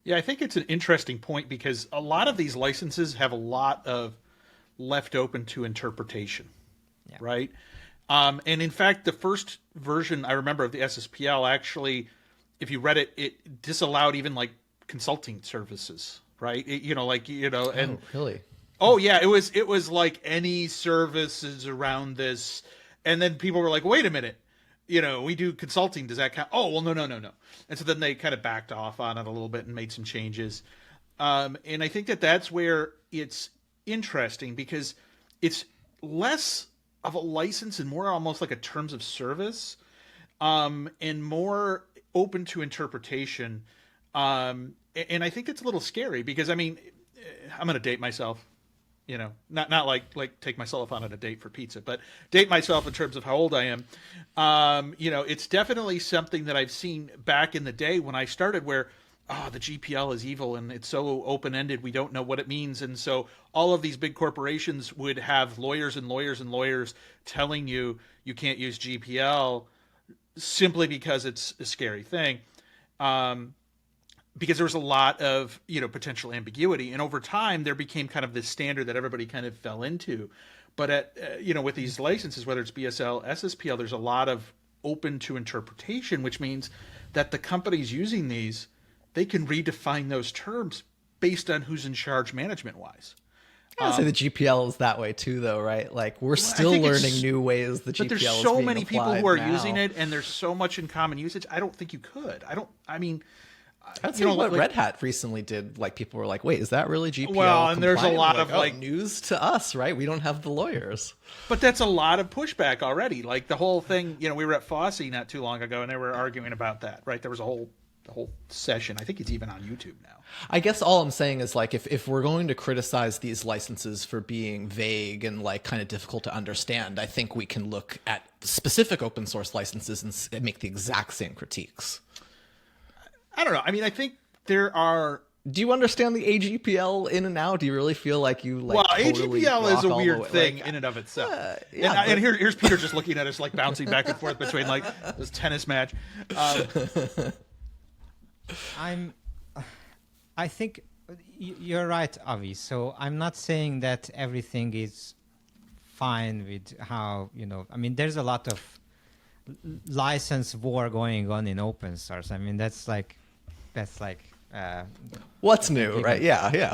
Yeah, I think it's an interesting point because a lot of these licenses have a lot of left open to interpretation, Yeah. right? And in fact, the first version I remember of the SSPL actually, if you read it, it disallowed even like consulting services, right? And Oh, really? oh yeah, it was like any services around this, and then people were like, wait a minute, we do consulting. Does that count? Oh well, no, no, no, no. And so then they kind of backed off on it a little bit and made some changes. And I think that that's where it's interesting because it's less of a license and more almost like a terms of service, and more open to interpretation. And I think it's a little scary because I mean, I'm going to date myself, not like take myself on a date for pizza, but date myself in terms of how old I am. It's definitely something that I've seen back in the day when I started, where the GPL is evil and it's so open ended, we don't know what it means, and so all of these big corporations would have lawyers and lawyers and lawyers telling you you can't use GPL simply because it's a scary thing. Um, because there was a lot of potential ambiguity, and over time there became kind of this standard that everybody kind of fell into. But with these licenses, whether it's BSL, SSPL, there's a lot of open to interpretation, which means that the companies using these, they can redefine those terms based on who's in charge management wise. I would say the GPL is that way too, though, right? Like we're I still think learning new ways the but GPL there's is so being many people applied who are now. using it, and there's so much in common usage. I don't think you could. I mean, I'd say what Red Hat recently did, like people were like, wait, is that really GPL Well, and there's a compliant? lot of like news to us, right? We don't have the lawyers. But that's a lot of pushback already. Like the whole thing, we were at Fosse not too long ago, and they were arguing about that, right? There was the whole session. I think it's even on YouTube now. I guess all I'm saying is like if we're going to criticize these licenses for being vague and like kind of difficult to understand, I think we can look at specific open source licenses and make the exact same critiques. I don't know. I mean, I think there are. Do you understand the AGPL in and out? Do you really feel like you like? Well, totally AGPL is a rock all the weird way? thing Like, in and of itself. yeah, and here's Peter just looking at us like bouncing back and forth between like this tennis match. I think you're right, Avi. So I'm not saying that everything is fine with how, I mean, there's a lot of license war going on in open source. I mean, that's like what's new, right? Yeah, yeah.